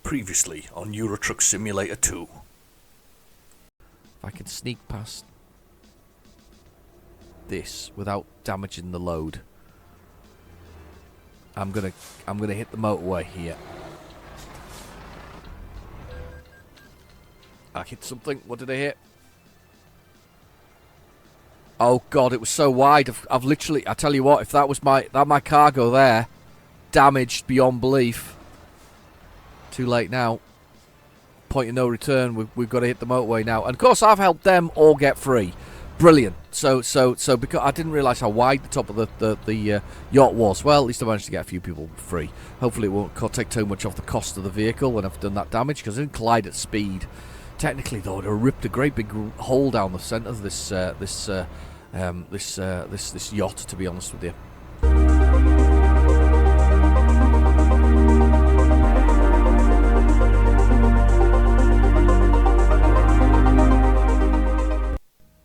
Previously on Euro Truck Simulator 2. If I can sneak past this without damaging the load, I'm gonna hit the motorway here. I hit something. What did I hit? Oh God, it was so wide. I've literally. I tell you what, if that was my cargo there, damaged beyond belief. Too late now. Point of no return. We've got to hit the motorway now. And of course, I've helped them all get free. Brilliant. So because I didn't realise how wide the top of the yacht was. Well, at least I managed to get a few people free. Hopefully, it won't take too much off the cost of the vehicle when I've done that damage, because I didn't collide at speed. Technically, though, it ripped a great big hole down the centre of this yacht. To be honest with you.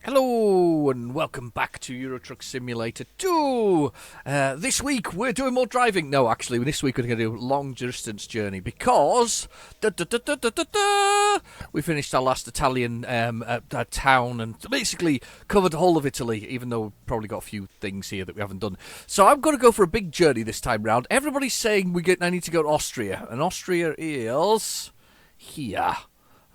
Hello and welcome back to Euro Truck Simulator 2. This week we're doing more driving. No, actually, this week we're going to do a long distance journey because we finished our last Italian town and basically covered the whole of Italy, even though we've probably got a few things here that we haven't done. So I'm going to go for a big journey this time round. Everybody's saying I need to go to Austria, and Austria is here.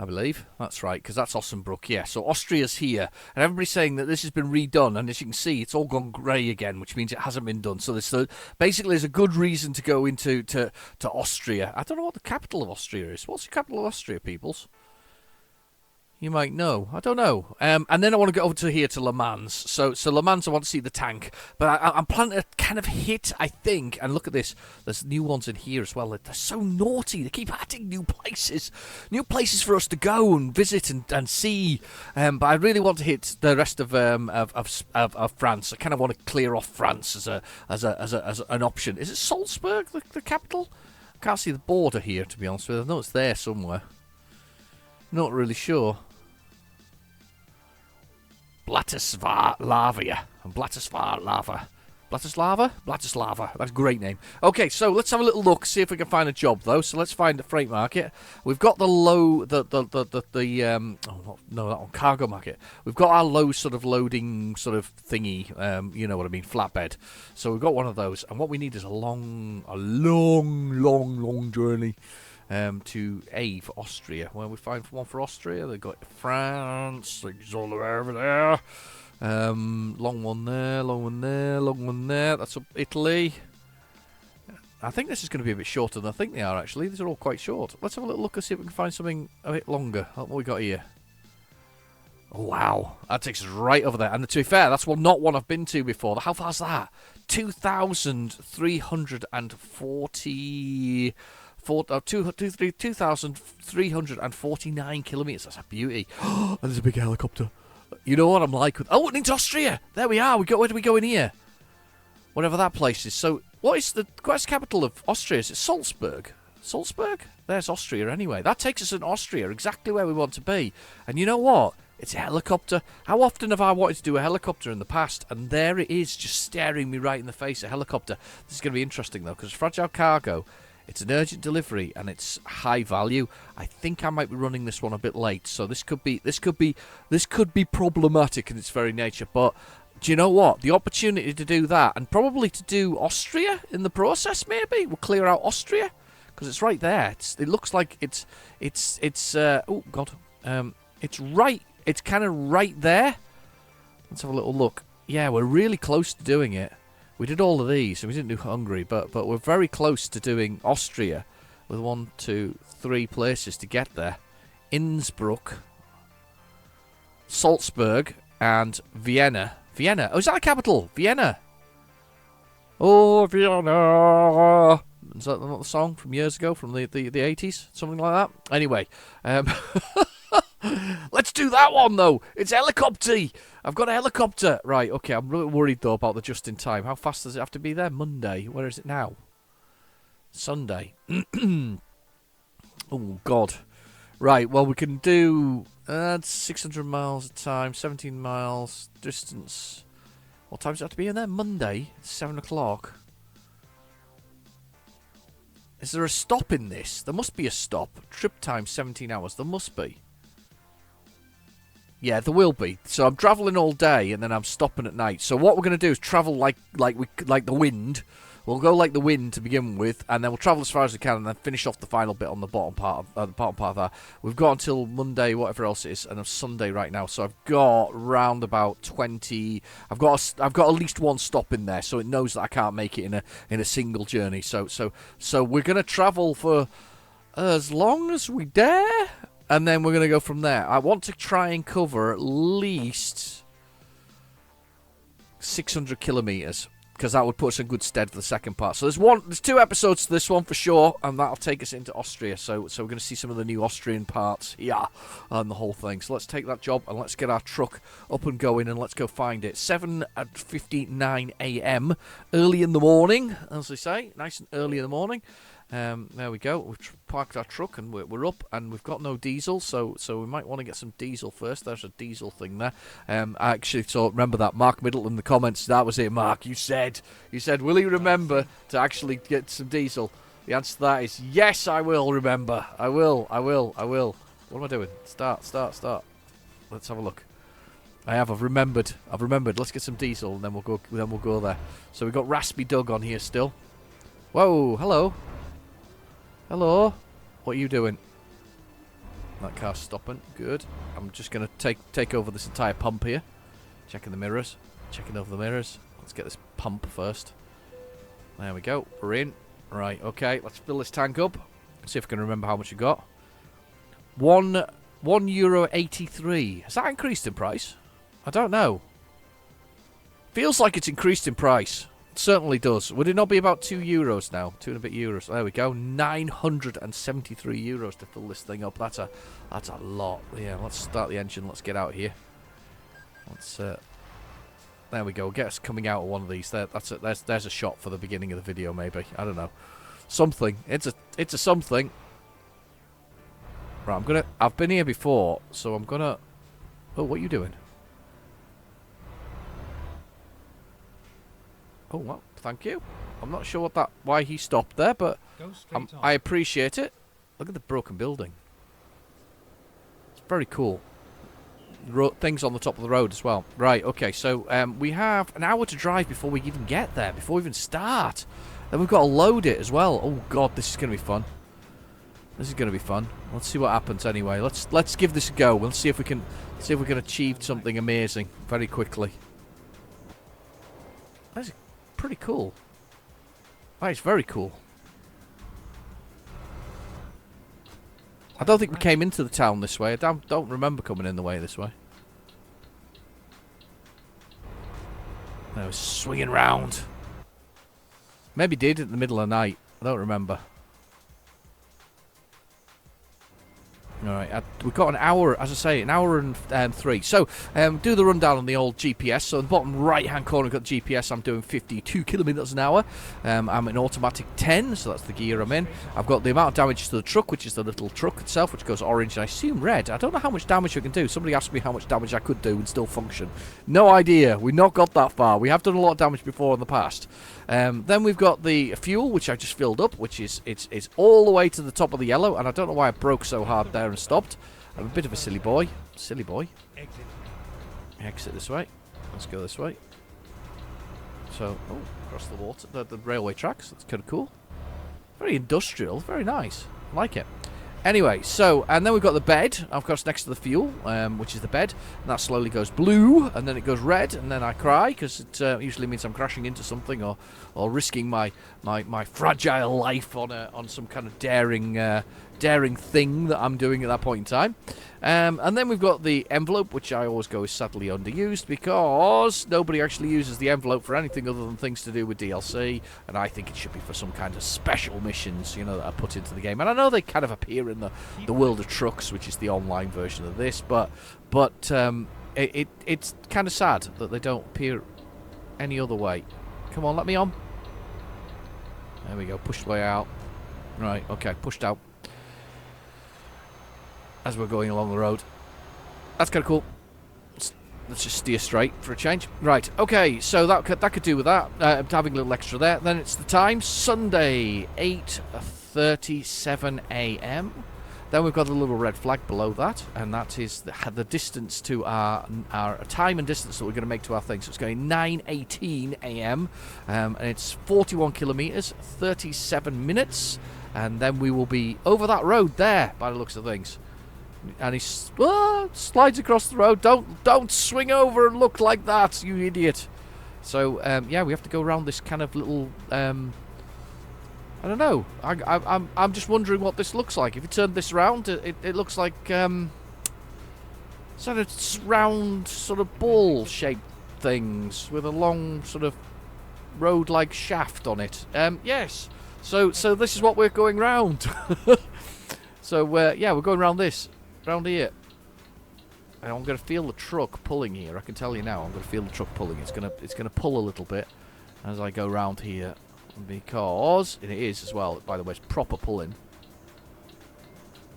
I believe. That's right, because that's Ossenbruck, yeah. So Austria's here, and everybody's saying that this has been redone, and as you can see, it's all gone grey again, which means it hasn't been done. So basically there's a good reason to go into to Austria. I don't know what the capital of Austria is. What's the capital of Austria, peoples? You might know. I don't know. And then I want to get over to here to Le Mans. So Le Mans, I want to see the tank. But I'm planning to kind of hit, I think, and look at this. There's new ones in here as well. They're so naughty. They keep adding new places for us to go and visit and see. But I really want to hit the rest of France. I kind of want to clear off France as an option. Is it Salzburg, the capital? I can't see the border here, to be honest with you. I know it's there somewhere. Not really sure. Bratislava. Bratislava. That's a great name. Okay, so let's have a little look, see if we can find a job though. So let's find the freight market. We've got cargo market. We've got our low sort of loading sort of thingy, you know what I mean, flatbed. So we've got one of those, and what we need is a long journey. To A for Austria. Where we find one for Austria, they've got France, it's all the way over there. Long one there, long one there, long one there. That's up Italy. I think this is going to be a bit shorter than I think they are, actually. These are all quite short. Let's have a little look and see if we can find something a bit longer. What we got here? Oh, wow. That takes us right over there. And to be fair, that's not one I've been to before. How far's that? 2,349 kilometres. That's a beauty. And there's a big helicopter. You know what I'm like with... Oh, into Austria! There we are. Where do we go in here? Whatever that place is. So, what's the capital of Austria? Is it Salzburg? Salzburg? There's Austria anyway. That takes us in Austria, exactly where we want to be. And you know what? It's a helicopter. How often have I wanted to do a helicopter in the past? And there it is, just staring me right in the face, a helicopter. This is going to be interesting, though, because fragile cargo... It's an urgent delivery and it's high value. I think I might be running this one a bit late, so this could be problematic in its very nature. But do you know what? The opportunity to do that and probably to do Austria in the process, maybe we'll clear out Austria because it's right there. It looks like it's oh god, it's right. It's kind of right there. Let's have a little look. Yeah, we're really close to doing it. We did all of these, and we didn't do Hungary, but we're very close to doing Austria with 1, 2, 3 places to get there. Innsbruck, Salzburg, and Vienna. Vienna. Oh, is that a capital? Vienna. Oh, Vienna. Is that not the song from years ago, from the 80s? Something like that? Anyway. Let's do that one, though. It's helicopter. I've got a helicopter. Right, okay, I'm really worried, though, about the just-in-time. How fast does it have to be there? Monday. Where is it now? Sunday. Oh, God. Right, well, we can do 600 miles a time, 17 miles distance. What time does it have to be in there? Monday, 7 o'clock. Is there a stop in this? There must be a stop. Trip time 17 hours. There must be. Yeah, there will be. So I'm travelling all day and then I'm stopping at night. So what we're going to do is travel like the wind. We'll go like the wind to begin with, and then we'll travel as far as we can, and then finish off the final bit on the bottom part of that. We've got until Monday, whatever else it is, and it's Sunday right now. So I've got round about 20. I've got at least one stop in there, so it knows that I can't make it in a single journey. So we're gonna travel for as long as we dare, and then we're gonna go from there. I want to try and cover at least 600 kilometers. Because that would put us in good stead for the second part. So there's 2 episodes to this one for sure, and that'll take us into Austria. So we're going to see some of the new Austrian parts, and the whole thing. So let's take that job and let's get our truck up and going, and let's go find it. 7:59 a.m. early in the morning, as they say, nice and early in the morning. There we go. We've parked our truck and we're up, and we've got no diesel, so we might want to get some diesel first. There's a diesel thing there. I actually remember that Mark Middleton in the comments. That was it, Mark. You said, will he remember to actually get some diesel? The answer to that is yes. I will remember. I will. What am I doing? Start. Let's have a look. I've remembered. Let's get some diesel, and then we'll go there. So we've got Raspy Doug on here still. Whoa, hello. Hello? What are you doing? That car's stopping. Good. I'm just going to take over this entire pump here. Checking the mirrors. Checking over the mirrors. Let's get this pump first. There we go. We're in. Right, okay. Let's fill this tank up. See if I can remember how much we got. €1.83. Has that increased in price? I don't know. Feels like it's increased in price. Certainly does. Would it not be about €2 now? 2 and a bit euros. There we go. €973 to fill this thing up. That's a lot. Yeah, let's start the engine. Let's get out here. There we go. Get us coming out of one of these. There's a shot for the beginning of the video, maybe. I don't know. Something. It's a something. Right, I've been here before, so I'm gonna. Oh, what are you doing? Oh, well, thank you. I'm not sure why he stopped there, but I appreciate it. Look at the broken building. It's very cool. Things on the top of the road as well. Right, okay, so we have an hour to drive before we even get there, before we even start. Then we've got to load it as well. Oh, God, this is going to be fun. This is going to be fun. Let's see what happens anyway. Let's give this a go. We'll see if we can achieve something amazing very quickly. That's pretty cool. That is very cool. I don't think we came into the town this way. I don't remember coming in the way this way. I was swinging round. Maybe did in the middle of the night. I don't remember. Alright, we've got an hour, as I say, an hour and 3. So, do the rundown on the old GPS. So, in the bottom right-hand corner, we've got the GPS. I'm doing 52 kilometers an hour. I'm in automatic 10, so that's the gear I'm in. I've got the amount of damage to the truck, which is the little truck itself, which goes orange, and I assume red. I don't know how much damage I can do. Somebody asked me how much damage I could do and still function. No idea. We've not got that far. We have done a lot of damage before in the past. Then we've got the fuel, which I just filled up, which is it's all the way to the top of the yellow, and I don't know why I broke so hard there and stopped. I'm a bit of a silly boy. Silly boy. Exit this way. Let's go this way. So, oh, across the water, the railway tracks. That's kind of cool. Very industrial. Very nice. I like it. Anyway, so, and then we've got the bed, of course, next to the fuel, which is the bed. And that slowly goes blue, and then it goes red, and then I cry, because it usually means I'm crashing into something or risking my fragile life on some kind of daring thing that I'm doing at that point in time. And then we've got the envelope, which I always go is sadly underused, because nobody actually uses the envelope for anything other than things to do with DLC, and I think it should be for some kind of special missions, you know, that are put into the game. And I know they kind of appear in the World of Trucks, which is the online version of this, but it's kind of sad that they don't appear any other way. Come on, let me on. There we go, push the way out. Right, okay, pushed out. As we're going along the road. That's kind of cool. Let's just steer straight for a change. Right, okay, so that could do with that. Having a little extra there. Then it's the time. Sunday, 8 37 a.m. Then we've got a little red flag below that, and that is the distance to our time and distance that we're going to make to our thing. So it's going 9:18 a.m. And it's 41 kilometers, 37 minutes, and then we will be over that road there by the looks of things. And he slides across the road. Don't swing over and look like that, you idiot. So yeah, we have to go around this kind of little. I don't know. I'm just wondering what this looks like. If you turn this around, it looks like sort of round, sort of ball-shaped things with a long sort of road-like shaft on it. Yes. So this is what we're going round. So yeah, we're going round here. And I'm going to feel the truck pulling here. I can tell you now. I'm going to feel the truck pulling. It's gonna pull a little bit as I go round here. Because it is as well, by the way, it's proper pulling.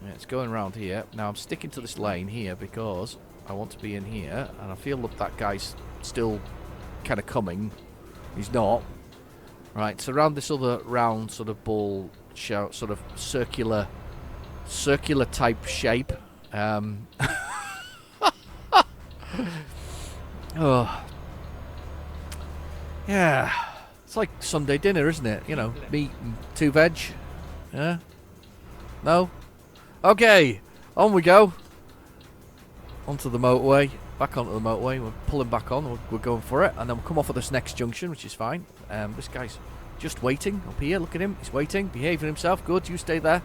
Yeah, it's going around here. Now I'm sticking to this lane here because I want to be in here, and I feel that guy's still kind of coming. He's not. Right, so around this other round sort of ball, sort of circular type shape. Oh, yeah. It's like Sunday dinner, isn't it? You know, meat and 2 veg. Yeah? No? Okay, on we go. Onto the motorway. Back onto the motorway. We're pulling back on. We're going for it. And then we'll come off at this next junction, which is fine. This guy's just waiting up here. Look at him. He's waiting, behaving himself. Good. You stay there.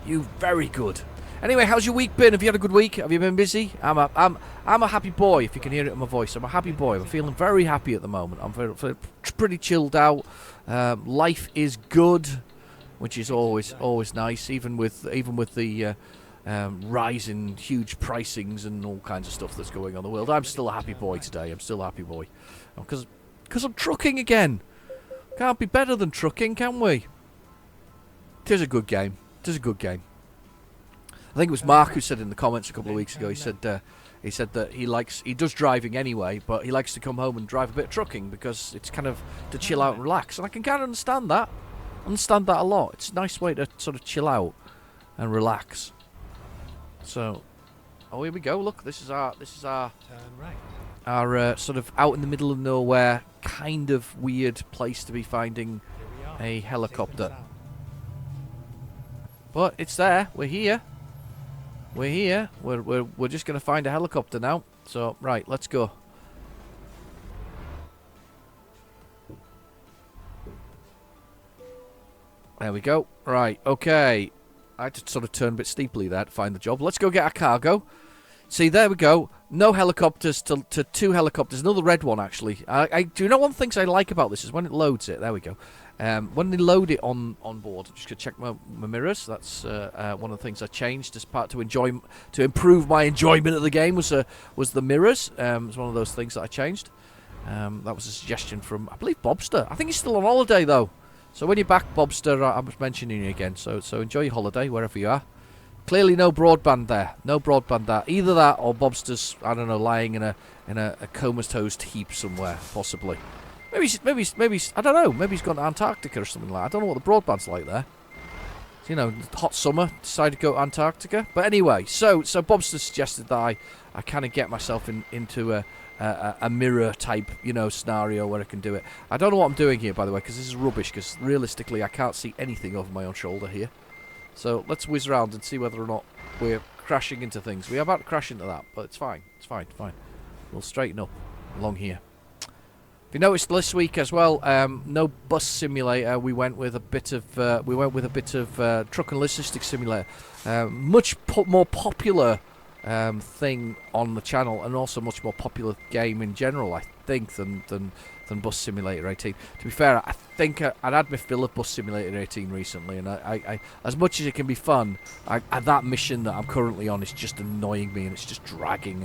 You very good. Anyway, how's your week been? Have you had a good week? Have you been busy? I'm a happy boy, if you can hear it in my voice. I'm a happy boy. I'm feeling very happy at the moment. I'm pretty chilled out. Life is good, which is always nice, even with the rise in huge pricings and all kinds of stuff that's going on in the world. I'm still a happy boy today. I'm still a happy boy. Because I'm trucking again. Can't be better than trucking, can we? It is a good game. It is a good game. I think it was Mark who said in the comments a couple of weeks ago, he said that he does driving anyway, but he likes to come home and drive a bit of trucking because it's kind of to chill out and relax. And I can kind of understand that. A lot. It's a nice way to sort of chill out and relax. So, oh, here we go. Look, this is our turn right. Our sort of out in the middle of nowhere, kind of weird place to be finding a helicopter. But it's there. We're here. We're here. We're just going to find a helicopter now. So, right, let's go. There we go. Right, okay. I had to sort of turn a bit steeply there to find the job. Let's go get our cargo. See, there we go. No helicopters to 2 helicopters. Another red one, actually. I do you know one of the things I like about this is when it loads it. There we go. When they load it on board, I'm just going to check my mirrors. That's one of the things I changed as part to improve my enjoyment of the game was the mirrors. It was one of those things that I changed. That was a suggestion from, I believe, Bobster. I think he's still on holiday, though. So when you're back, Bobster, I'm mentioning you again. So enjoy your holiday, wherever you are. Clearly no broadband there. No broadband there. Either that or Bobster's, I don't know, lying in a comatose heap somewhere, possibly. Maybe I don't know. Maybe he's gone to Antarctica or something like that. I don't know what the broadband's like there. So, you know, hot summer, decided to go to Antarctica. But anyway, so Bobster suggested that I kind of get myself into a mirror type, you know, scenario where I can do it. I don't know what I'm doing here, by the way, because this is rubbish. Because realistically, I can't see anything over my own shoulder here. So let's whiz around and see whether or not we're crashing into things. We're about to crash into that, but it's fine. It's fine. We'll straighten up along here. If you noticed this week as well, no bus simulator. We went with a bit of truck and logistics simulator. Much more popular thing on the channel, and also much more popular game in general, I think, than Bus Simulator 18. To be fair, I think I'd had my fill of Bus Simulator 18 recently, and I as much as it can be fun, that mission that I'm currently on is just annoying me, and it's just dragging.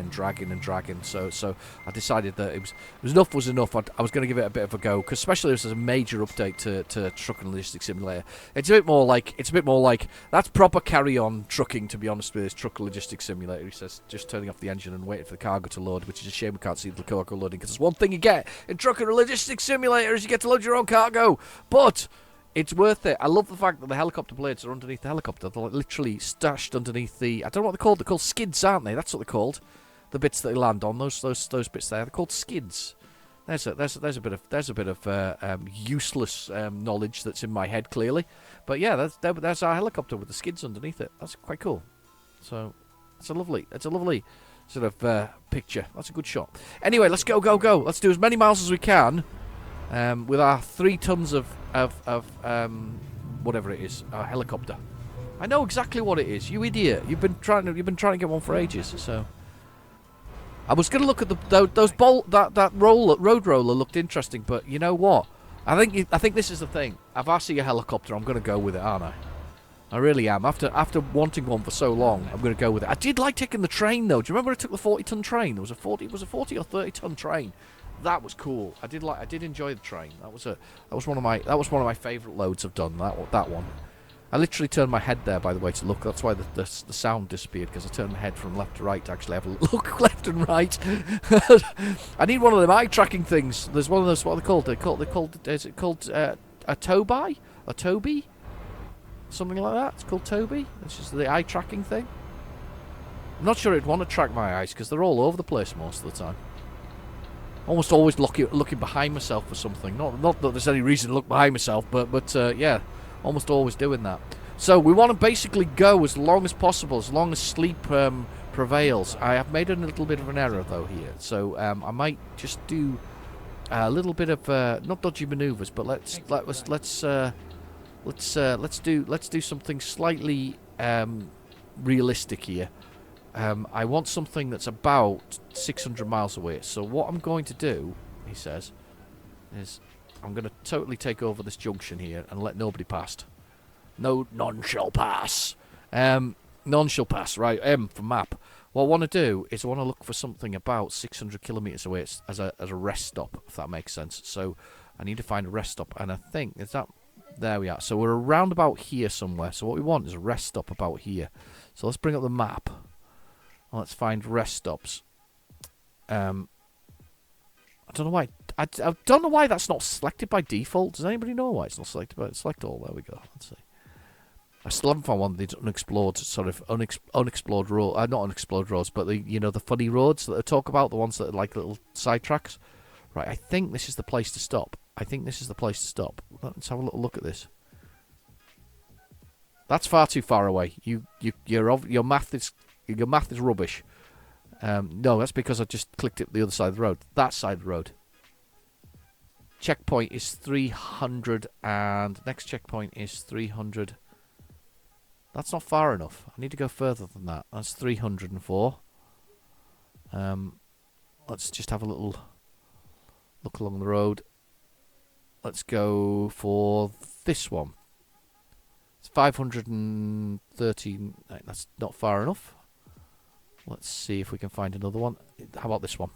So I decided that it was enough was enough. I was going to give it a bit of a go, because especially if there's a major update to Truck and Logistics Simulator. It's a bit more like that's proper carry-on trucking, to be honest with this Truck and Logistics Simulator. He says, just turning off the engine and waiting for the cargo to load, which is a shame we can't see the cargo loading, because there's one thing you get in Truck and Logistics Simulator is you get to load your own cargo, but It's worth it. I love the fact that the helicopter blades are underneath the helicopter. They're like literally stashed underneath the... I don't know what they're called. They're called skids, aren't they? That's what they're called. The bits that they land on. Those bits there. They're called skids. There's a bit of useless knowledge that's in my head, clearly. But yeah, there's our helicopter with the skids underneath it. That's quite cool. So it's a lovely sort of picture. That's a good shot. Anyway, let's go. Let's do as many miles as we can with our 3 tons of whatever it is, our helicopter. I know exactly what it is. You idiot! You've been trying to get one for ages. So I was going to look at that road roller looked interesting, but you know what? I think this is the thing. If I see a helicopter, I'm going to go with it, aren't I? I really am. After wanting one for so long, I'm going to go with it. I did like taking the train though. Do you remember I took the 40-ton train? There was a 40 or 30-ton train. That was cool. I did enjoy the train. That was one of my favourite loads I've done. That one. I literally turned my head there, by the way, to look. That's why the sound disappeared, because I turned my head from left to right to actually have a look left and right. I need one of them eye tracking things. There's one of those. What are they called? Is it called a Tobii? A Tobii? Something like that. It's called Tobii. It's just the eye tracking thing. I'm not sure it'd want to track my eyes because they're all over the place most of the time. Almost always looking behind myself for something. Not that there's any reason to look behind myself, but yeah, almost always doing that. So we want to basically go as long as possible, as long as sleep prevails. I have made a little bit of an error though here, so I might just do a little bit of not dodgy manoeuvres, but let's do something slightly realistic here. I want something that's about 600 miles away. So what I'm going to do, he says, is I'm going to totally take over this junction here and let nobody past. None shall pass. None shall pass. Right, M for map. What I want to do is I want to look for something about 600 kilometers away as a rest stop, if that makes sense. So I need to find a rest stop, and I think is that. There we are. So we're around about here somewhere. So what we want is a rest stop about here. So let's bring up the map. Let's find rest stops. I don't know why. I don't know why that's not selected by default. Does anybody know why it's not selected by select all? There we go. Let's see. I still haven't found one of these unexplored sort of unexplored roads. Not unexplored roads, but the funny roads that I talk about, the ones that are like little side tracks. Right. I think this is the place to stop. Let's have a little look at this. That's far too far away. Your math is rubbish. No, that's because I just clicked it the other side of the road. That side of the road. Checkpoint is 300, and next checkpoint is 300. That's not far enough. I need to go further than that. That's 304. Let's just have a little look along the road. Let's go for this one. It's 513. That's not far enough. Let's see if we can find another one. How about this one?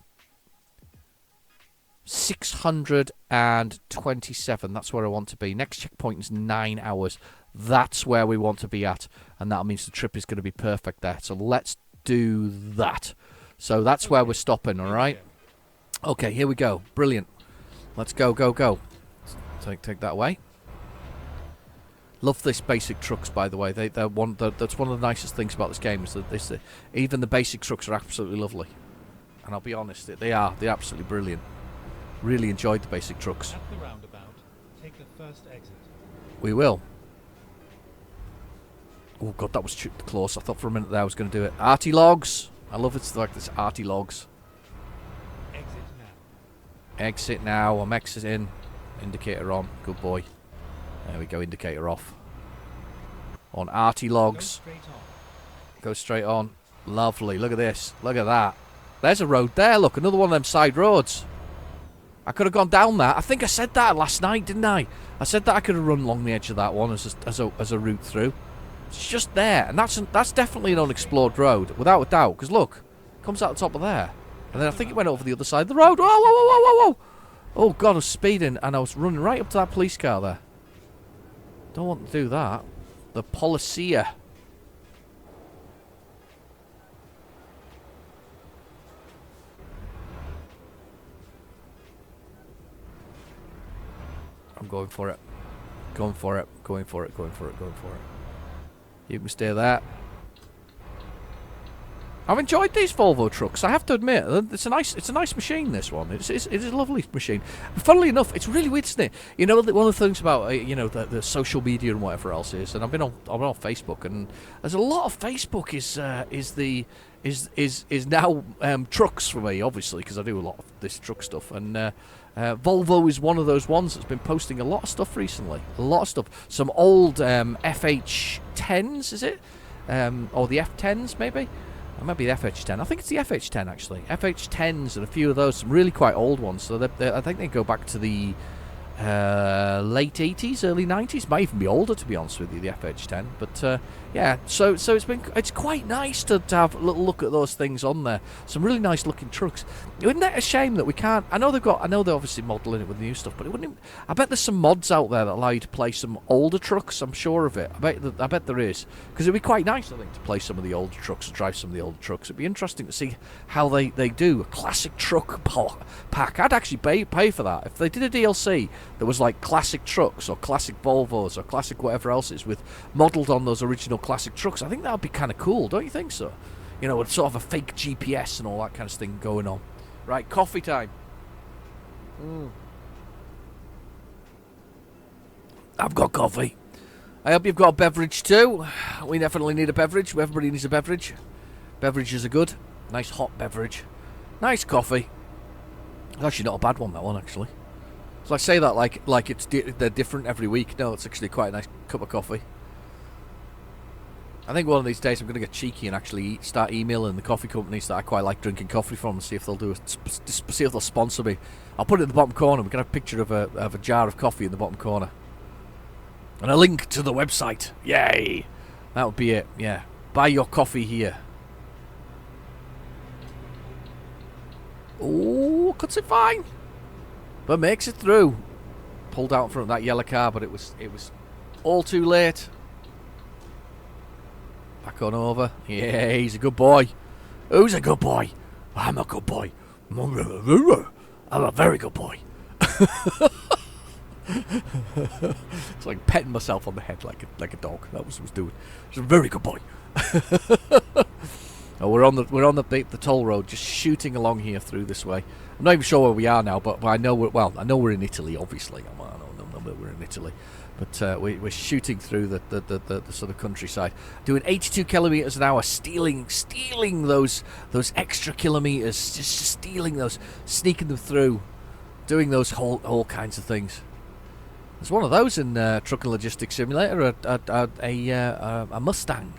627. That's where I want to be. Next checkpoint is 9 hours. That's where we want to be at. And that means the trip is going to be perfect there. So let's do that. So that's where we're stopping, all right? Okay, here we go. Brilliant. Let's go. Take that away. Love this basic trucks, by the way. That's one of the nicest things about this game is that even the basic trucks are absolutely lovely. And I'll be honest, they're absolutely brilliant. Really enjoyed the basic trucks. At the roundabout, take the first exit. We will. Oh god, that was close. I thought for a minute there I was going to do it. Arty logs. I love it's like this arty logs. Exit now. Exit now. I'm exiting. Indicator on. Good boy. There we go. Indicator off. On arty logs. Go straight on. Lovely. Look at this. Look at that. There's a road there. Look, another one of them side roads. I could have gone down that. I think I said that last night, didn't I? I said that I could have run along the edge of that one as a route through. It's just there, and that's definitely an unexplored road, without a doubt. Because look, it comes out the top of there, and then I think it went over the other side of the road. Whoa, whoa, whoa, whoa, whoa, whoa! Oh god, I was speeding, and I was running right up to that police car there. Don't want to do that. The Policia. I'm going for it. Going for it. Going for it. Going for it. Going for it. You can stay there. I've enjoyed these Volvo trucks. I have to admit, it's a nice machine. This one, it is a lovely machine. Funnily enough, it's really weird, isn't it? You know, one of the things about the social media and whatever else is, and I've been on Facebook, and there's a lot of Facebook is now trucks for me, obviously, because I do a lot of this truck stuff, and Volvo is one of those ones that's been posting a lot of stuff recently. A lot of stuff. Some old FH10s, is it? Or the F10s, maybe? It might be the FH10. I think it's the FH10, actually. FH10s and a few of those, some really quite old ones. So I think they go back to the late 80s, early 90s. Might even be older, to be honest with you, the FH10. But yeah, so it's quite nice to have a little look at those things on there. Some really nice looking trucks. Isn't that a shame that we can't? I know they're obviously modelling it with new stuff, but it wouldn't. I bet there's some mods out there that allow you to play some older trucks. I'm sure of it. I bet there is, because it'd be quite nice, I think, to play some of the older trucks and drive some of the older trucks. It'd be interesting to see how they do a classic truck pack. I'd actually pay for that if they did a DLC that was like classic trucks or classic Volvos or classic whatever else is with modelled on those original classic trucks. I think that would be kind of cool, don't you think so? You know, with sort of a fake GPS and all that kind of thing going on. Right, coffee time. I've got coffee. I hope you've got a beverage too. We definitely need a beverage. Everybody needs a beverage. Beverages are good. Nice hot beverage. Nice coffee. It's actually not a bad one, that one, actually. So I say that like they're different every week. No, it's actually quite a nice cup of coffee. I think one of these days I'm going to get cheeky and actually start emailing the coffee companies that I quite like drinking coffee from and see if they'll see if they'll sponsor me. I'll put it in the bottom corner. We can have a picture of a jar of coffee in the bottom corner. And a link to the website. Yay! That would be it, yeah. Buy your coffee here. Oh, cuts it fine. But makes it through. Pulled out in front of that yellow car, but it was all too late. Back on over. Yeah, he's a good boy. Who's a good boy? I'm a good boy. I'm a very good boy. It's like petting myself on the head like a dog. That was what I was doing. It's a very good boy. Oh, we're on the toll road, just shooting along here through this way. I'm not even sure where we are now, but I know we're in Italy. Obviously, I know we're in Italy, but we're shooting through the sort of countryside, doing 82 kilometers an hour, stealing those extra kilometers, just stealing those, sneaking them through, doing those all kinds of things. There's one of those in Truck and Logistics Simulator, a Mustang.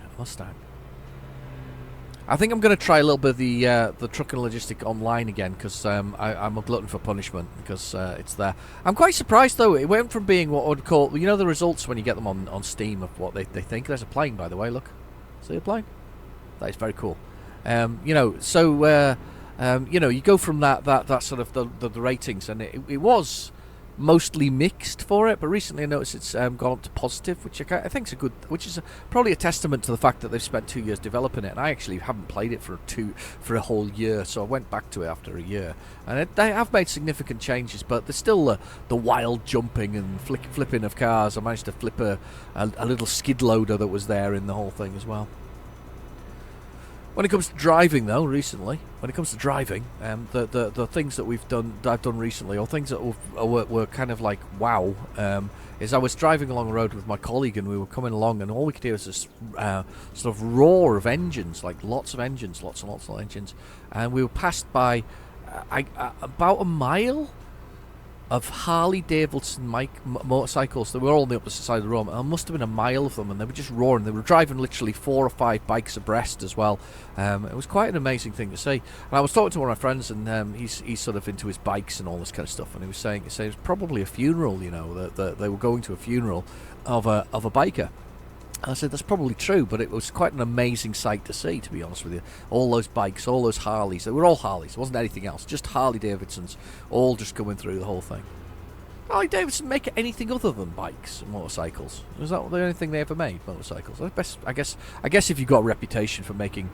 I think I'm going to try a little bit of the Truck and Logistic online again, because I'm a glutton for punishment, because it's there. I'm quite surprised, though. It went from being what I would call, you know, the results when you get them on Steam of what they think. There's a plane, by the way, look. See a plane? That is very cool. You know, so, you know, you go from that sort of the ratings, and it was mostly mixed for it, but recently I noticed it's gone up to positive, which I think is probably a testament to the fact that they've spent 2 years developing it, and I actually haven't played it for a whole year, so I went back to it after a year, and they have made significant changes, but there's still the wild jumping and flipping of cars. I managed to flip a little skid loader that was there in the whole thing as well. When it comes to driving, though, recently, the things that I've done recently, or things that were kind of like wow, is I was driving along the road with my colleague, and we were coming along, and all we could hear was this sort of roar of engines, like lots and lots of engines, and we were passed by about a mile of Harley Davidson motorcycles that were all on the opposite side of the road. There must have been a mile of them, and they were just roaring. They were driving literally 4 or 5 bikes abreast as well. It was quite an amazing thing to see. And I was talking to one of my friends, and he's sort of into his bikes and all this kind of stuff, and he was saying it was probably a funeral, you know, that they were going to a funeral of a biker. And I said, that's probably true, but it was quite an amazing sight to see, to be honest with you. All those bikes, all those Harleys. They were all Harleys. It wasn't anything else. Just Harley Davidsons, all just coming through the whole thing. Harley Davidson make anything other than bikes and motorcycles? Was that the only thing they ever made, motorcycles? I guess if you've got a reputation for making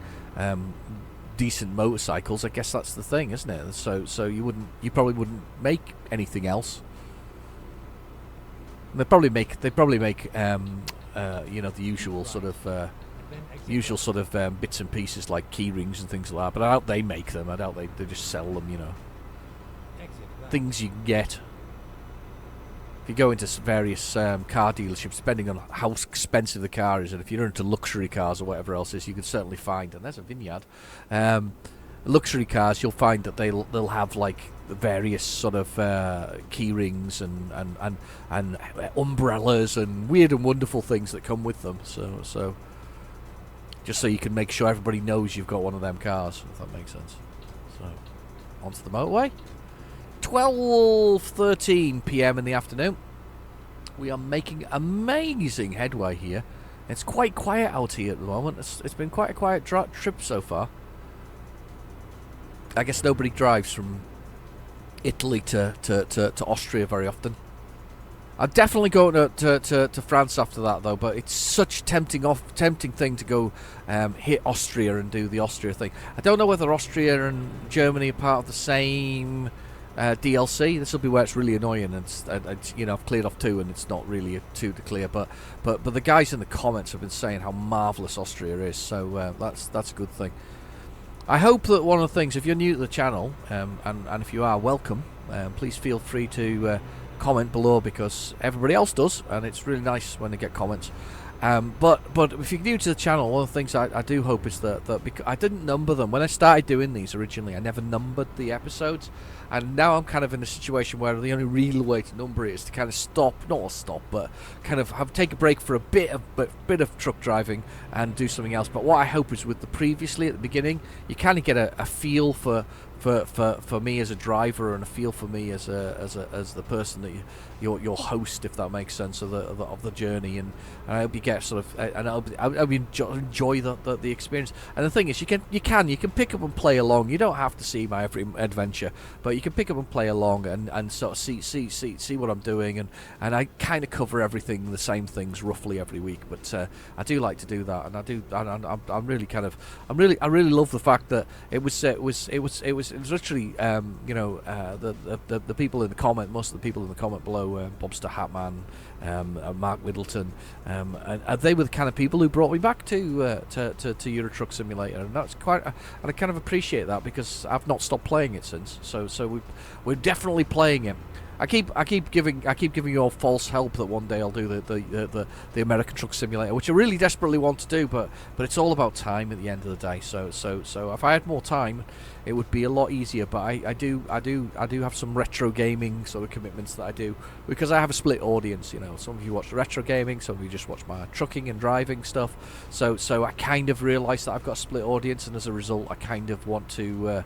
decent motorcycles, I guess that's the thing, isn't it? So you probably wouldn't make anything else. They probably make you know, the usual sort of Then exit bits and pieces like key rings and things like that. But I doubt they make them. I doubt they just sell them. You know, exit right. things you can get. If you go into various car dealerships, depending on how expensive the car is, and if you're into luxury cars or whatever else is, you can certainly find. And there's a Vineyard. Luxury cars, you'll find that they'll have like various sort of key rings and umbrellas and weird and wonderful things that come with them. So just so you can make sure everybody knows you've got one of them cars, if that makes sense. So onto the motorway. 12:13 p.m. in the afternoon. We are making amazing headway here. It's quite quiet out here at the moment. It's been quite a quiet trip so far. I guess nobody drives from Italy to Austria very often. I'm definitely going to France after that though, but it's such a tempting thing to go hit Austria and do the Austria thing. I don't know whether Austria and Germany are part of the same DLC. This will be where it's really annoying, and you know, I've cleared off 2 and it's not really a 2 to clear, but the guys in the comments have been saying how marvellous Austria is, so that's a good thing. I hope that one of the things, if you're new to the channel, and if you are, welcome, please feel free to comment below, because everybody else does, and it's really nice when they get comments. But if you're new to the channel, one of the things I do hope is that because I didn't number them when I started doing these originally. I never numbered the episodes, and now I'm kind of in a situation where the only real way to number it is to kind of not stop, but kind of take a break for a bit of truck driving and do something else. But what I hope is with the previously at the beginning, you kind of get a feel for me as a driver, and a feel for me as the person that your host, if that makes sense, of the journey, and I hope you get sort of, and I hope you enjoy the experience. And the thing is, you can pick up and play along. You don't have to see my every adventure, but you can pick up and play along and sort of see what I'm doing, and I kind of cover everything, the same things roughly every week. But I do like to do that, and I really love the fact that it was literally you know, the people in the comment, most of the people in the comment below, Bobster Hatman, Mark Middleton, and they were the kind of people who brought me back to Euro Truck Simulator, and that's and I kind of appreciate that, because I've not stopped playing it since. So we're definitely playing it. I keep giving you all false hope that one day I'll do the American Truck Simulator, which I really desperately want to do, but it's all about time at the end of the day. So if I had more time, it would be a lot easier. But I do have some retro gaming sort of commitments that I do, because I have a split audience. You know, some of you watch the retro gaming, some of you just watch my trucking and driving stuff. So I kind of realise that I've got a split audience, and as a result, I kind of want to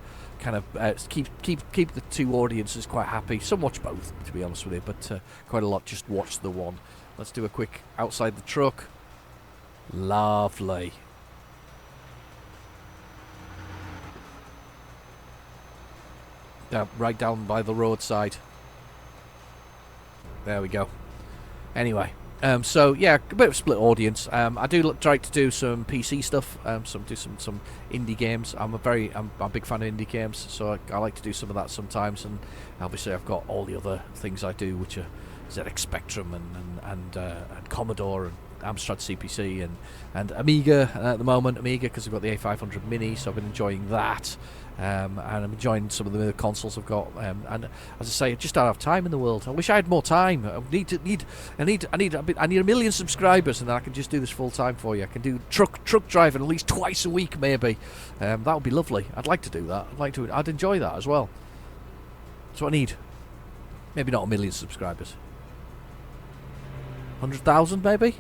keep the two audiences quite happy. Some watch both, to be honest with you, but quite a lot just watch the one. Let's do a quick outside the truck. Lovely. Right down by the roadside. There we go. Anyway, so yeah, a bit of a split audience. I do try to do some PC stuff, do some indie games. I'm a big fan of indie games, so I like to do some of that sometimes. And obviously, I've got all the other things I do, which are ZX Spectrum and Commodore and Amstrad CPC and Amiga at the moment. Amiga, because I've got the A500 Mini, so I've been enjoying that. And I'm enjoying some of the consoles I've got, and as I say, I just don't have time in the world. I wish I had more time. I need a million subscribers, and then I can just do this full time for you. I can do truck driving at least twice a week, maybe. That would be lovely. I'd like to do that. I'd enjoy that as well. That's what I need. Maybe not a million subscribers. 100,000 maybe.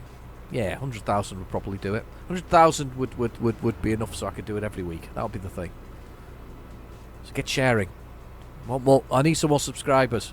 Yeah, 100,000 would probably do it. 100,000 would be enough, so I could do it every week. That would be the thing. So get sharing. More, I need some more subscribers.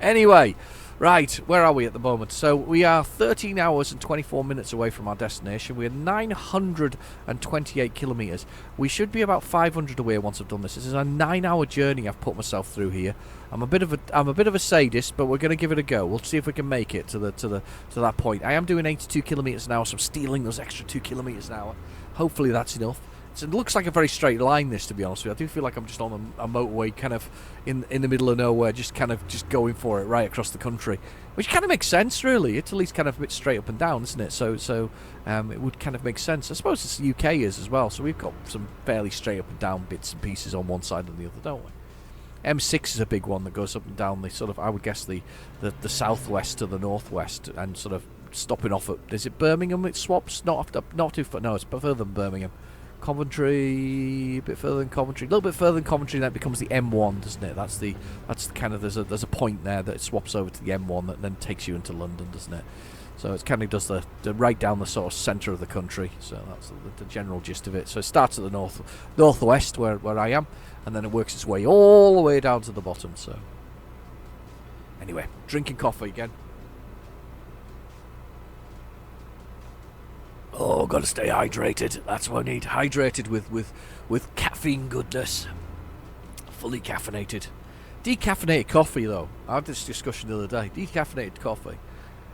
Anyway, right, where are we at the moment? So we are 13 hours and 24 minutes away from our destination. We're 928 kilometres. We should be about 500 away once I've done this. This is a 9-hour journey I've put myself through here. I'm a bit of a sadist, but we're going to give it a go. We'll see if we can make it to that point. I am doing 82 kilometres an hour, so I'm stealing those extra 2 kilometres an hour. Hopefully that's enough. it looks like a very straight line, this, to be honest with you. I do feel like I'm just on a motorway, kind of in the middle of nowhere, just going for it right across the country, which kind of makes sense, really. Italy's kind of a bit straight up and down, isn't it? So it would kind of make sense. I suppose it's the UK is as well. So we've got some fairly straight up and down bits and pieces on one side and the other, don't we? M6 is a big one that goes up and down the sort of, I would guess, the southwest to the northwest, and sort of stopping off at, is it Birmingham? It swaps not too far. No, it's further than Birmingham. Coventry, a bit further than Coventry, a little bit further than Coventry. That becomes the M1, doesn't it? That's the kind of there's a point there that it swaps over to the M1 that then takes you into London, doesn't it? So it kind of does the right down the sort of centre of the country. So that's the general gist of it. So it starts at the northwest where I am, and then it works its way all the way down to the bottom. So anyway, drinking coffee again. Oh, gotta stay hydrated. That's what I need. Hydrated with caffeine goodness. Fully caffeinated. Decaffeinated coffee, though. I had this discussion the other day. Decaffeinated coffee.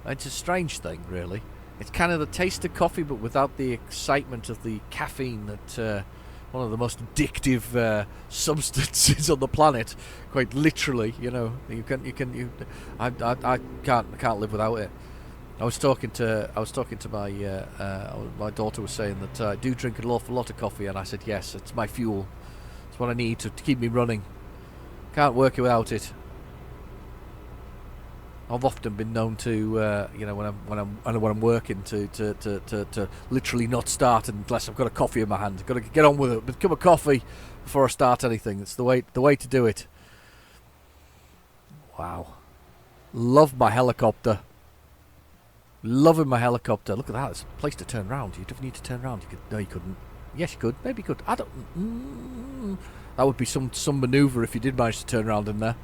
It's a strange thing, really. It's kind of the taste of coffee, but without the excitement of the caffeine that one of the most addictive substances on the planet. Quite literally, you know. I can't live without it. I was talking to my daughter was saying that I do drink an awful lot of coffee, and I said yes, it's my fuel. It's what I need to keep me running. Can't work without it. I've often been known to, when I'm working, to literally not start unless I've got a coffee in my hand. I've got to get on with it. Become a coffee before I start anything. It's the way to do it. Wow, love my helicopter. Loving my helicopter. Look at that. It's a place to turn around. You don't need to turn around. No, you couldn't. Yes, you could. Maybe you could. I don't. That would be some manoeuvre if you did manage to turn around in there.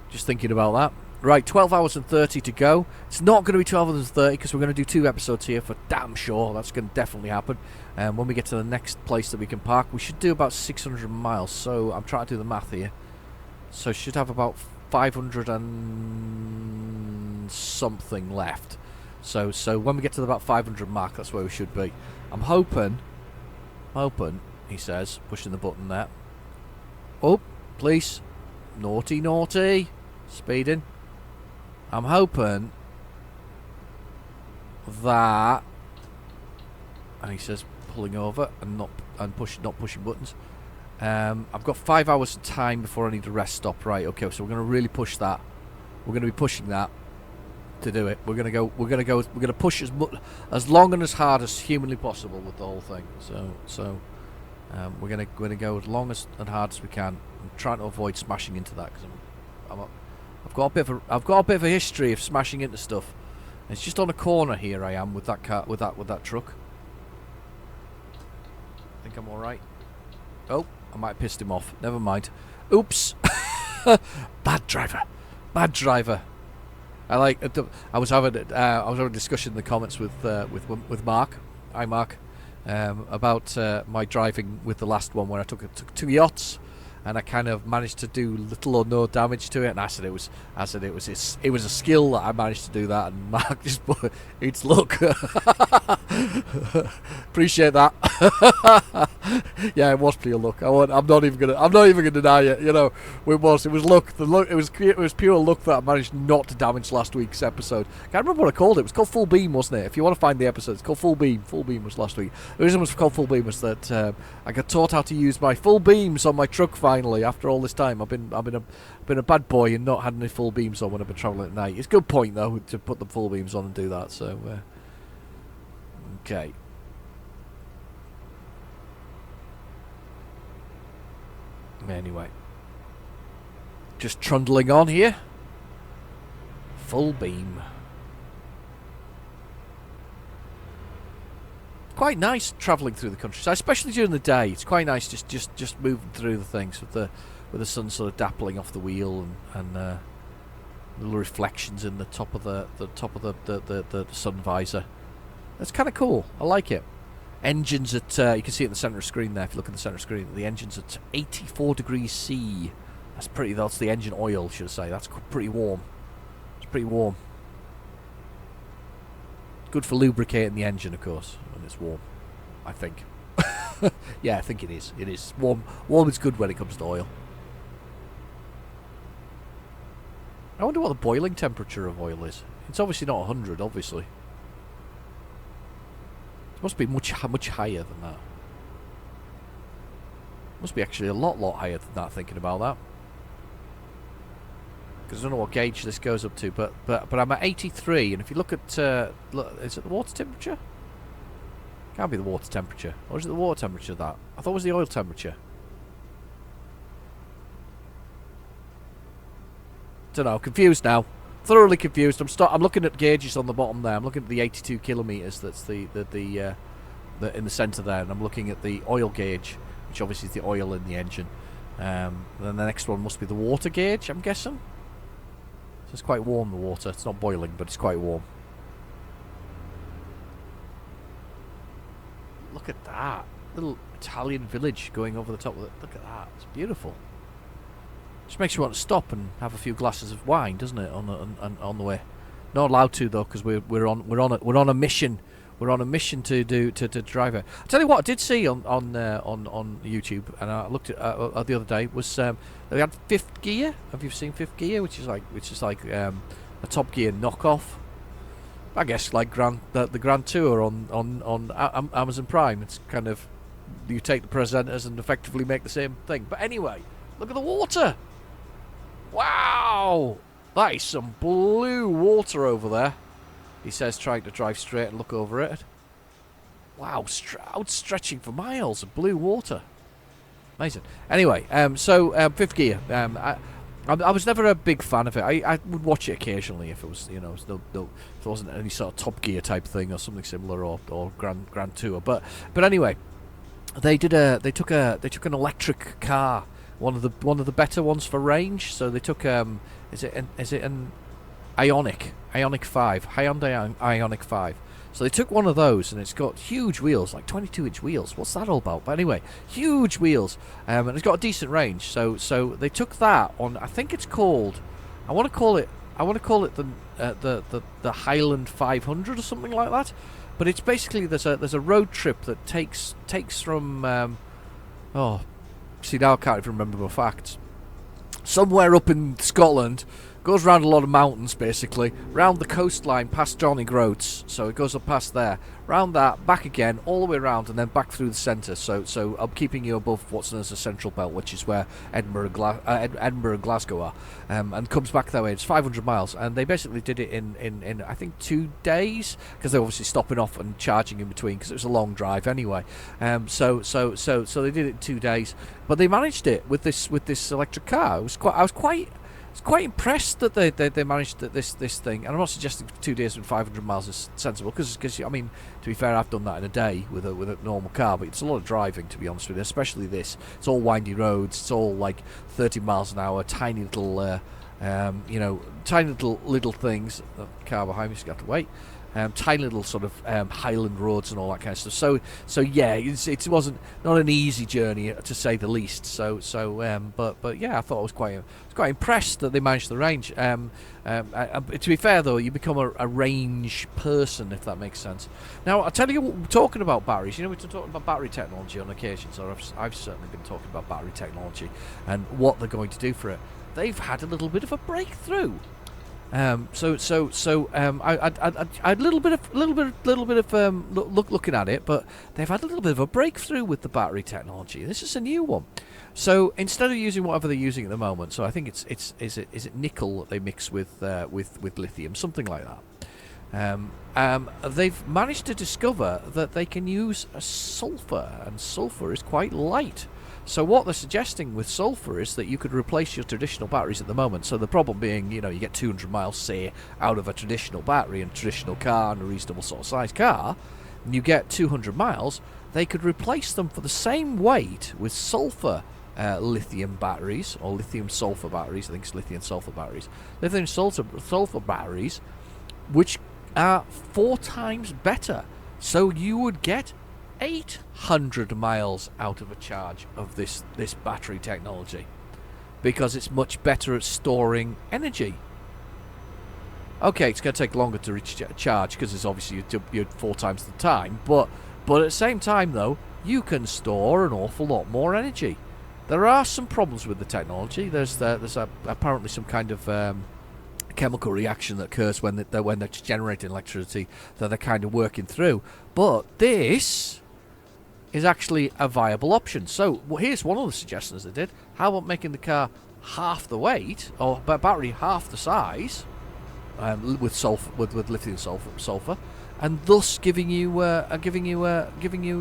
Just thinking about that. Right, 12 hours and 30 to go. It's not going to be 12 hours and 30 because we're going to do 2 episodes here for damn sure. That's going to definitely happen. When we get to the next place that we can park, we should do about 600 miles. So I'm trying to do the math here. So should have about 500 and something left. So when we get to about 500 mark, that's where we should be. I'm hoping, he says, pushing the button there. Oh, please. Naughty. Speeding. I'm hoping that, and he says pulling over and not pushing buttons. I've got 5 hours of time before I need a rest stop. Right, okay, so we're going to really push that. We're going to be pushing that to do it. We're going to push as long and as hard as humanly possible with the whole thing. So we're going to go as long and hard as we can. I'm trying to avoid smashing into that because I've got a bit of a history of smashing into stuff. It's just on a corner here. I am with that car, with that truck. I think I'm all right. Oh, I might have pissed him off. Never mind. Oops. Bad driver. I was having a discussion in the comments with Mark. Hi, Mark. About my driving with the last one where I took 2 yachts, and I kind of managed to do little or no damage to it. And I said it was a skill that I managed to do that. And Mark just put, it's luck. Appreciate that. Yeah, it was pure luck. I'm not even gonna deny it. You know, it was luck. It was pure luck that I managed not to damage last week's episode. I can't remember what I called it. It was called Full Beam, wasn't it? If you want to find the episode, it's called Full Beam. Full Beam was last week. The reason it was called Full Beam was that I got taught how to use my full beams on my truck. Finally, after all this time, I've been a bad boy and not had any full beams on when I've been travelling at night. It's a good point though to put the full beams on and do that. So okay. Anyway, just trundling on here. Full beam. Quite nice travelling through the countryside, especially during the day. It's quite nice just moving through the things with the sun sort of dappling off the wheel and little reflections in the top of the sun visor. That's kind of cool. I like it. Engines at you can see it in the centre of the screen there. If you look at the centre of the screen, the engine's at 84 degrees C. That's the engine oil, should I say. That's pretty warm. It's pretty warm. Good for lubricating the engine, of course, when it's warm, I think. Yeah, I think it is. It is. Warm is good when it comes to oil. I wonder what the boiling temperature of oil is. It's obviously not 100, obviously. It must be much higher than that. Must be actually a lot higher than that, thinking about that. Because I don't know what gauge this goes up to, but I'm at 83, and if you look at... look, is it the water temperature? Can't be the water temperature. Or is it the water temperature that? I thought it was the oil temperature. Don't know, confused now. Thoroughly confused. I'm looking at gauges on the bottom there. I'm looking at the 82 kilometres. That's the in the centre there, and I'm looking at the oil gauge, which obviously is the oil in the engine. Then the next one must be the water gauge, I'm guessing. So it's quite warm, the water. It's not boiling, but it's quite warm. Look at that little Italian village going over the top of it. Look at that. It's beautiful. Just makes you want to stop and have a few glasses of wine, doesn't it? On the way. Not allowed to though, because we're on a mission. We're on a mission to drive it. I tell you what, I did see on YouTube, and I looked at the other day, was they had Fifth Gear. Have you seen Fifth Gear? Which is like a Top Gear knockoff. I guess like the Grand Tour on Amazon Prime. It's kind of, you take the presenters and effectively make the same thing. But anyway, look at the water. Wow, that is some blue water over there. He says, trying to drive straight and look over it. Wow, outstretching for miles of blue water. Amazing. Anyway, so Fifth Gear. I was never a big fan of it. I would watch it occasionally if it was, you know, if there wasn't any sort of Top Gear type thing or something similar, or Grand Tour. But anyway, they took an electric car, one of the better ones for range. So they took is it an Hyundai Ioniq 5. So they took one of those, and it's got huge wheels, like 22-inch wheels. What's that all about? But anyway, huge wheels, and it's got a decent range. So they took that on. I think it's called. I want to call it the Highland 500 or something like that. But it's basically there's a road trip that takes from. See, now I can't even remember my facts. Somewhere up in Scotland. Goes around a lot of mountains, basically, round the coastline past Johnny Groats, so it goes up past there, round that, back again, all the way around, and then back through the centre. So I'm keeping you above what's known as the Central Belt, which is where Edinburgh and Glasgow are, and comes back that way. It's 500 miles, and they basically did it in I think 2 days, because they're obviously stopping off and charging in between, because it was a long drive anyway. So they did it in 2 days, but they managed it with this electric car. I was quite impressed that they managed this thing, and I'm not suggesting 2 days and 500 miles is sensible, because I mean, to be fair, I've done that in a day with a normal car, but it's a lot of driving, to be honest with you, especially this. It's all windy roads, it's all like 30 miles an hour, tiny little tiny little things. The car behind me's got to wait. Tiny little sort of highland roads and all that kind of stuff. So yeah, it wasn't not an easy journey, to say the least. But yeah, I thought I was quite impressed that they managed the range. To be fair though, you become a range person, if that makes sense. Now I'll tell you, talking about batteries. You know, we've been talking about battery technology on occasions, or I've certainly been talking about battery technology and what they're going to do for it. They've had a little bit of a breakthrough. I had a little bit of looking at it, but they've had a little bit of a breakthrough with the battery technology. This is a new one. So instead of using whatever they're using at the moment, so I think is it nickel that they mix with lithium, something like that. They've managed to discover that they can use sulfur, and sulfur is quite light. So what they're suggesting with sulfur is that you could replace your traditional batteries at the moment. So the problem being, you get 200 miles, say, out of a traditional battery in a traditional car and a reasonable sort of size car, and you get 200 miles, they could replace them for the same weight with sulfur lithium batteries, or lithium sulfur batteries. I think it's lithium sulfur batteries. Lithium sulfur batteries, which are 4 times better. So you would get 800 miles out of a charge of this battery technology, because it's much better at storing energy. Okay, it's going to take longer to reach charge, because it's obviously you're 4 times the time, but at the same time though, you can store an awful lot more energy. There are some problems with the technology. There's apparently some kind of chemical reaction that occurs when they're generating electricity that they're kind of working through. But this is actually a viable option. So here's one of the suggestions they did. How about making the car half the weight, or battery half the size, with lithium sulfur, and thus giving you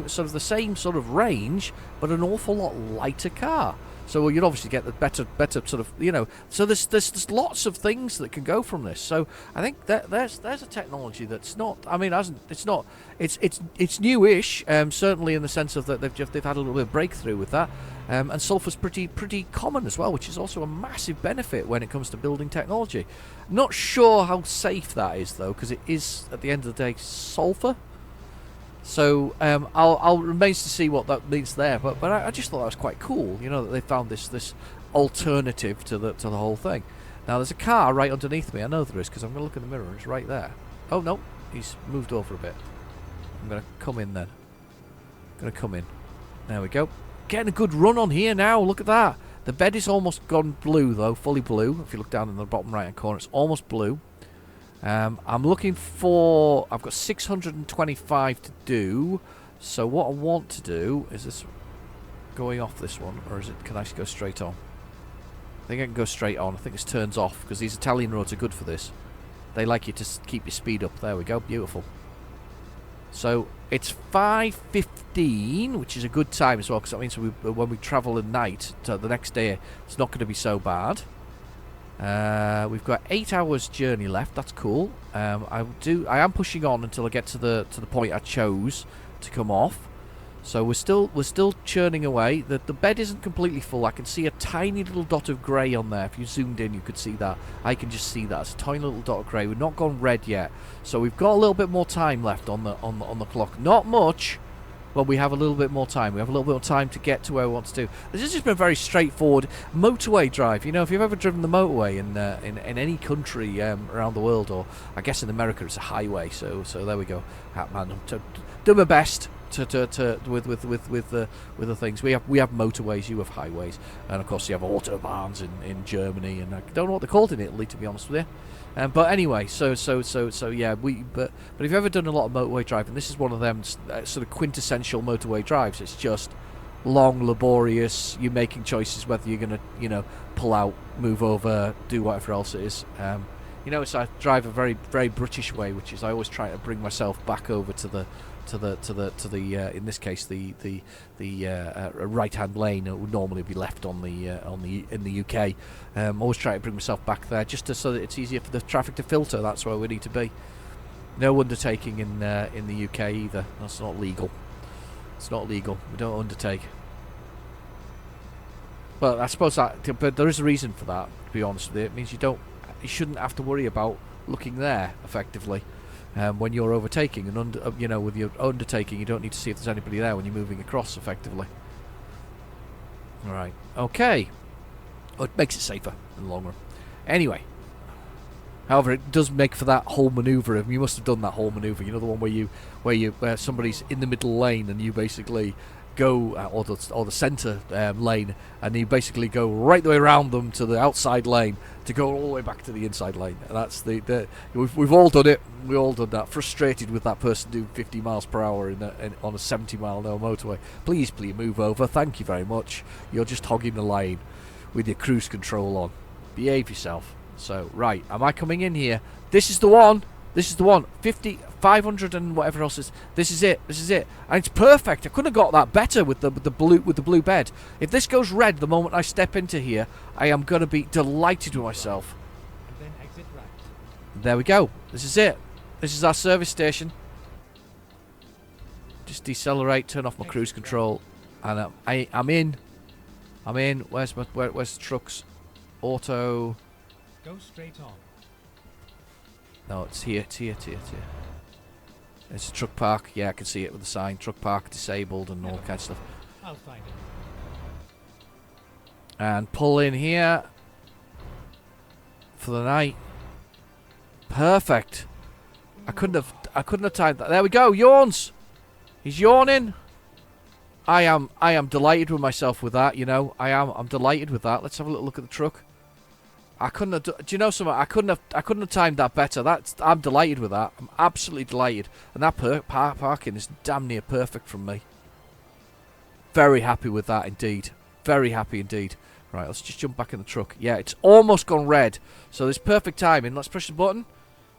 sort of the same sort of range, but an awful lot lighter car. So you'd obviously get the better sort of, you know. So there's lots of things that can go from this. So I think that there's a technology that's not. I mean, it's not. It's newish. Certainly in the sense of that they've had a little bit of breakthrough with that. And sulfur's pretty common as well, which is also a massive benefit when it comes to building technology. Not sure how safe that is though, because it is at the end of the day sulfur. So I'll remains to see what that means there, but I just thought that was quite cool, you know, that they found this alternative to the whole thing. Now there's a car right underneath me. I know there is, because I'm going to look in the mirror and it's right there. Oh no, he's moved over a bit. I'm going to come in then. There we go. Getting a good run on here now. Look at that. The bed is almost gone blue though, fully blue. If you look down in the bottom right hand corner, it's almost blue. I'm looking for... I've got 625 to do. So what I want to do... Is this going off this one? Or is it? Can I go straight on? I think I can go straight on. I think this turns off, because these Italian roads are good for this. They like you to keep your speed up. There we go. Beautiful. So it's 5:15, which is a good time as well, because that means when we travel at night, to the next day, it's not going to be so bad. We've got 8 hours journey left. That's cool. I am pushing on until I get to the point I chose to come off. So we're still churning away. The bed isn't completely full. I can see a tiny little dot of grey on there. If you zoomed in, you could see that. I can just see that. It's a tiny little dot of grey. We've not gone red yet, so we've got a little bit more time left on the clock. Not much. Well, we have a little bit more time. We have a little bit more time to get to where we want to do. This has just been a very straightforward motorway drive. You know, if you've ever driven the motorway in any country around the world, or I guess in America it's a highway. So there we go. Man, I'm do my best with the things. We have motorways. You have highways, and of course you have autobahns in Germany, and I don't know what they're called in Italy, to be honest with you. But anyway, so yeah, but if you've ever done a lot of motorway driving, this is one of them sort of quintessential motorway drives. It's just long, laborious. You're making choices whether you're gonna, you know, pull out, move over, do whatever else it is. You know, I drive a very, very British way, which is I always try to bring myself back over to the in this case the right-hand lane. It would normally be left in the UK. Always try to bring myself back there, just so that it's easier for the traffic to filter. That's where we need to be. No undertaking in the UK either. That's not legal. It's not legal. We don't undertake. But I suppose but there is a reason for that. To be honest with you, it means you shouldn't have to worry about looking there effectively. When you're overtaking and you know, with your undertaking, you don't need to see if there's anybody there when you're moving across effectively. All right, okay. Well, it makes it safer in the long run. Anyway, however, it does make for that whole manoeuvre. You must have done that whole manoeuvre. You know, the one where somebody's in the middle lane and you basically go, or the centre lane, and you basically go right the way around them to the outside lane to go all the way back to the inside lane. And that's we've all done it. We all done that. Frustrated with that person doing 50 miles per hour on a 70 mile an hour motorway. Please move over. Thank you very much. You're just hogging the lane with your cruise control on. Behave yourself. So right, am I coming in here? This is the one. 50, 500 and whatever else is. This is it. And it's perfect. I couldn't have got that better with the blue bed. If this goes red the moment I step into here, I am going to be delighted with myself. And then exit right. There we go. This is it. This is our service station. Just decelerate, turn off my cruise control, and I'm in. Where's the trucks? Auto. Go straight on. No, it's here. It's a truck park. Yeah, I can see it with the sign. Truck park disabled and all kinds of stuff. I'll find it. And pull in here for the night. Perfect. I couldn't have timed that. There we go. Yawns. He's yawning. I am delighted with myself with that. You know, I'm delighted with that. Let's have a little look at the truck. I couldn't have. Do you know something? I couldn't have timed that better. I'm delighted with that. I'm absolutely delighted. And that parking is damn near perfect from me. Very happy with that indeed. Very happy indeed. Right, let's just jump back in the truck. Yeah, it's almost gone red. So there's perfect timing. Let's push the button.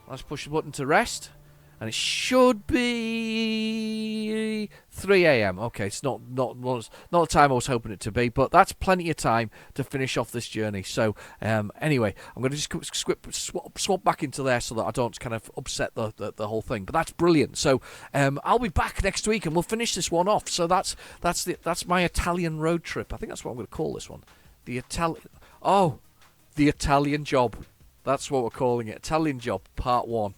Let's push the button to rest. And it should be 3 a.m. Okay, it's not the time I was hoping it to be, but that's plenty of time to finish off this journey. So anyway, I'm going to just swap back into there so that I don't kind of upset the whole thing. But that's brilliant. So I'll be back next week and we'll finish this one off. So that's my Italian road trip. I think that's what I'm going to call this one. The Italian job. That's what we're calling it. Italian job, part 1.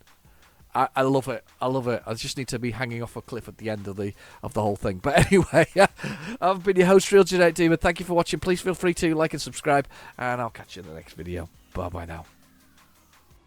I love it. I love it. I just need to be hanging off a cliff at the end of the whole thing. But anyway, I've been your host, Real Genetic Demon. Thank you for watching. Please feel free to like and subscribe, and I'll catch you in the next video. Bye bye now.